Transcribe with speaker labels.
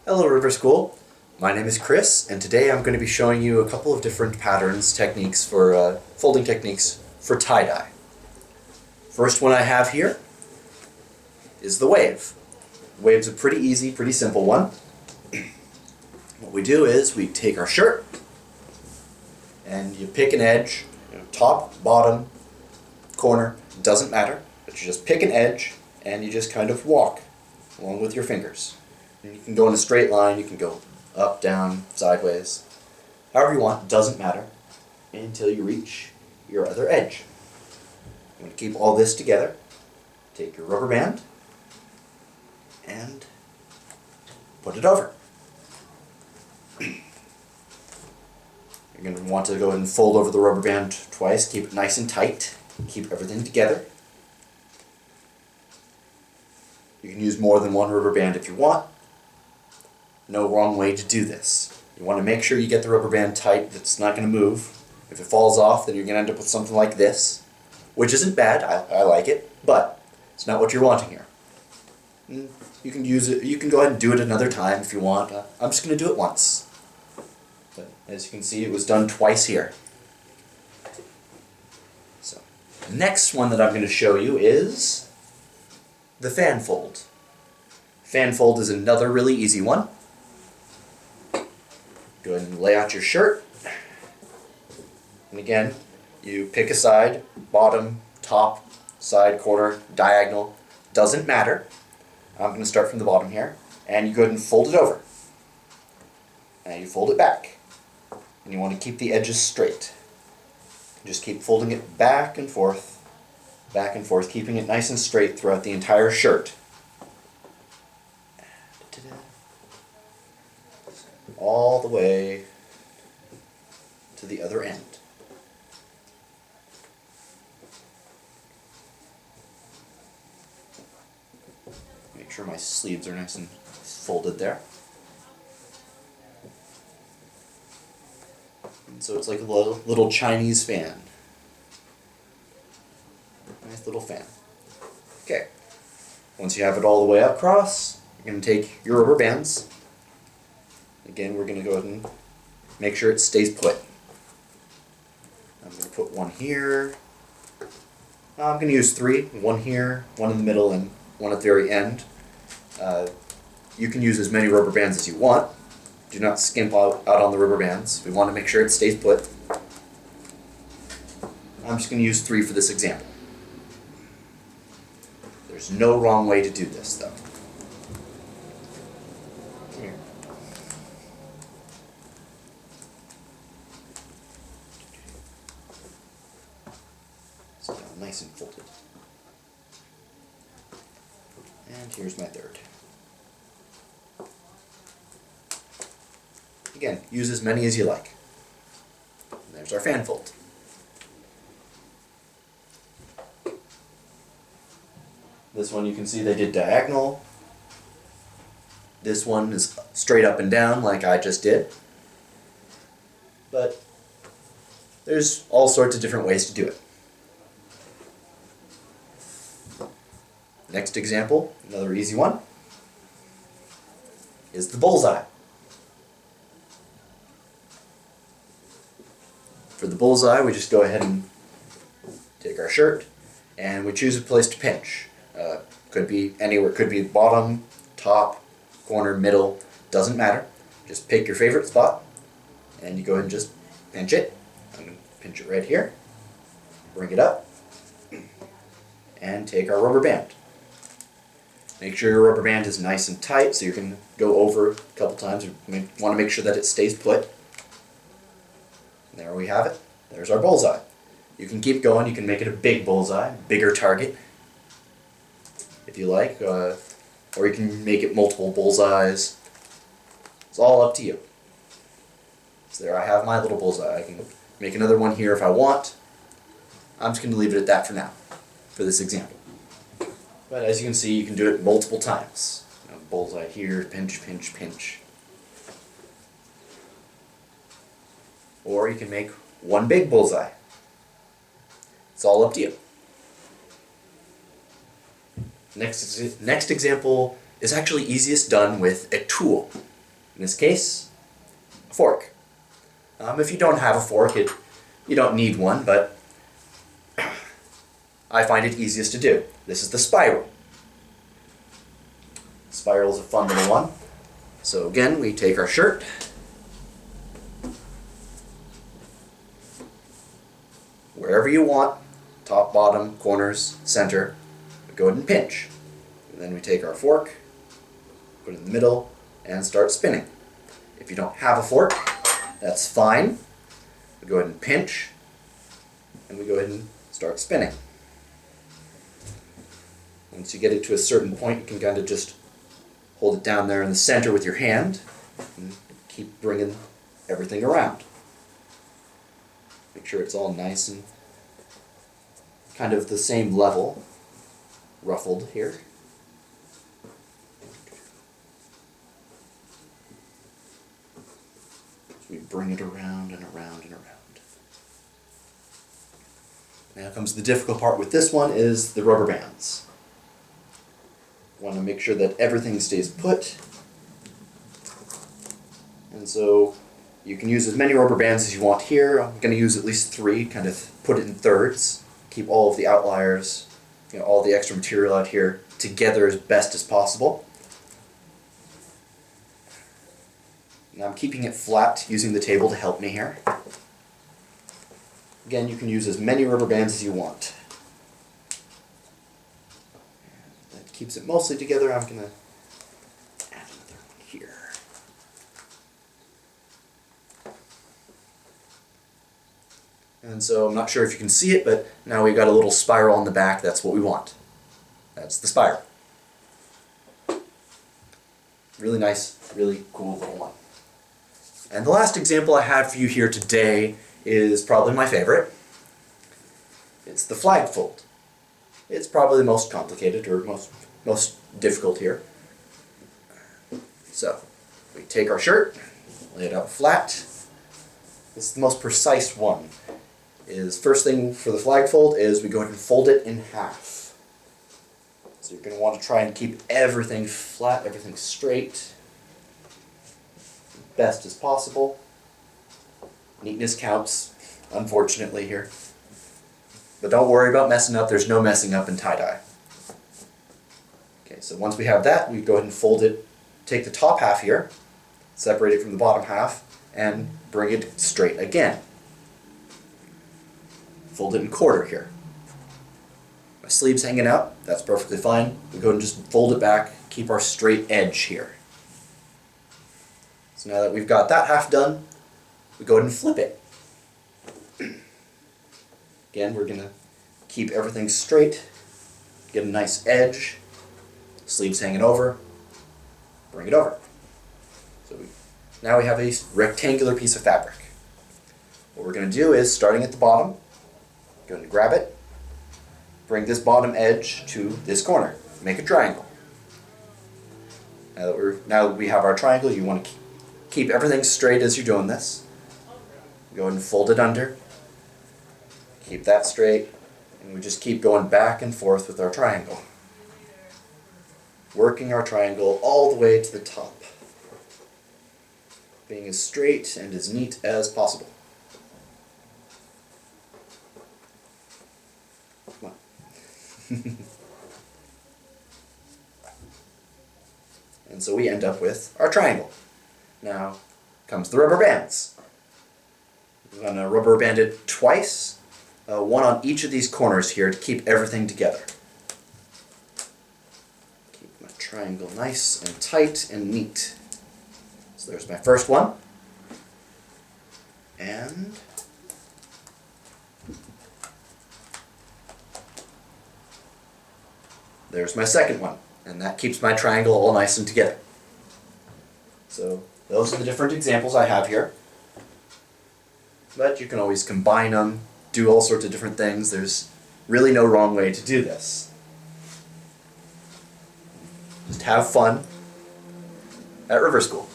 Speaker 1: Hello River School, my name is Chris and today I'm going to be showing you a couple of different patterns, techniques for folding techniques for tie-dye. First one I have here is the wave. The wave's a pretty easy, pretty simple one. What we do is we take our shirt and you pick an edge, top, bottom, corner, doesn't matter, but you just pick an edge and you just kind of walk along with your fingers. And you can go in a straight line, you can go up, down, sideways, however you want, doesn't matter, until you reach your other edge. You want to keep all this together. Take your rubber band and put it over. You're going to want to go ahead and fold over the rubber band twice, keep it nice and tight, keep everything together. You can use more than one rubber band if you want. No wrong way to do this. You want to make sure you get the rubber band tight, that's not going to move. If it falls off, then you're going to end up with something like this, which isn't bad, I like it, but it's not what you're wanting here. You can use it, you can go ahead and do it another time if you want. I'm just going to do it once. But as you can see, it was done twice here. So, the next one that I'm going to show you is the fan fold. Fan fold is another really easy one. Go ahead and lay out your shirt. And again, you pick a side, bottom, top, side, corner, diagonal, doesn't matter. I'm going to start from the bottom here. And you go ahead and fold it over. And you fold it back. And you want to keep the edges straight. Just keep folding it back and forth, keeping it nice and straight throughout the entire shirt. All the way to the other end. Make sure my sleeves are nice and folded there. And so it's like a little Chinese fan. Nice little fan. Okay. Once you have it all the way across, you're going to take your rubber bands. Again, we're going to go ahead and make sure it stays put. I'm going to put one here. I'm going to use three. One here, one in the middle, and one at the very end. You can use as many rubber bands as you want. Do not skimp out on the rubber bands. We want to make sure it stays put. I'm just going to use three for this example. There's no wrong way to do this, though. Here. So nice and folded. And here's my third. Again, use as many as you like. And there's our fan fold. This one you can see they did diagonal. This one is straight up and down like I just did. But there's all sorts of different ways to do it. Next example, another easy one, is the bullseye. For the bullseye, we just go ahead and take our shirt and we choose a place to pinch. Could be anywhere, could be bottom, top, corner, middle, doesn't matter. Just pick your favorite spot and you go ahead and just pinch it. I'm going to pinch it right here, bring it up, and take our rubber band. Make sure your rubber band is nice and tight so you can go over a couple times. You want to make sure that it stays put. There we have it. There's our bullseye. You can keep going. You can make it a big bullseye, bigger target, if you like, or you can make it multiple bullseyes. It's all up to you. So there I have my little bullseye. I can make another one here if I want. I'm just going to leave it at that for now, for this example. But as you can see, you can do it multiple times. Bullseye here, pinch, pinch, pinch. Or you can make one big bullseye. It's all up to you. Next example is actually easiest done with a tool. In this case, a fork. If you don't have a fork, you don't need one, but I find it easiest to do. This is the spiral. Spiral is a fun little one. So again, we take our shirt, wherever you want, top, bottom, corners, center, we go ahead and pinch. And then we take our fork, put it in the middle, and start spinning. If you don't have a fork, that's fine. We go ahead and pinch, and we go ahead and start spinning. Once you get it to a certain point, you can kind of just hold it down there in the center with your hand and keep bringing everything around. Make sure it's all nice and kind of the same level, ruffled here. So we bring it around and around and around. Now comes the difficult part with this one is the rubber bands. Want to make sure that everything stays put. And so you can use as many rubber bands as you want here. I'm going to use at least 3, kind of put it in thirds. Keep all of the outliers, all the extra material out here together as best as possible. Now I'm keeping it flat using the table to help me here. Again, you can use as many rubber bands as you want. That keeps it mostly together. I'm going to add another one here. And so I'm not sure if you can see it, but now we've got a little spiral on the back. That's what we want. That's the spiral. Really nice, really cool little one. And the last example I have for you here today is probably my favorite. It's the flag fold. It's probably the most complicated or most difficult here. So we take our shirt, lay it out flat. This is the most precise one. First thing for the flag fold is we go ahead and fold it in half. So you're going to want to try and keep everything flat, everything straight, best as possible. Neatness counts, unfortunately, here. But don't worry about messing up. There's no messing up in tie-dye. Okay, so once we have that, we go ahead and fold it, take the top half here, separate it from the bottom half, and bring it straight again. Fold it in quarter here. My sleeve's hanging out, that's perfectly fine. We go ahead and just fold it back, keep our straight edge here. So now that we've got that half done, we go ahead and flip it. Again, we're going to keep everything straight, get a nice edge, sleeves hanging over, bring it over. So now we have a rectangular piece of fabric. What we're going to do is, starting at the bottom, go ahead and grab it, bring this bottom edge to this corner, make a triangle. Now that we have our triangle, you want to keep everything straight as you're doing this. Go ahead and fold it under, keep that straight, and we just keep going back and forth with our triangle. Working our triangle all the way to the top, being as straight and as neat as possible. Come on. And so we end up with our triangle. Now comes the rubber bands. We're going to rubber band it twice, one on each of these corners here to keep everything together. Keep my triangle nice and tight and neat. So there's my first one. And there's my second one. And that keeps my triangle all nice and together. So those are the different examples I have here. But you can always combine them, do all sorts of different things. There's really no wrong way to do this. Just have fun at River School.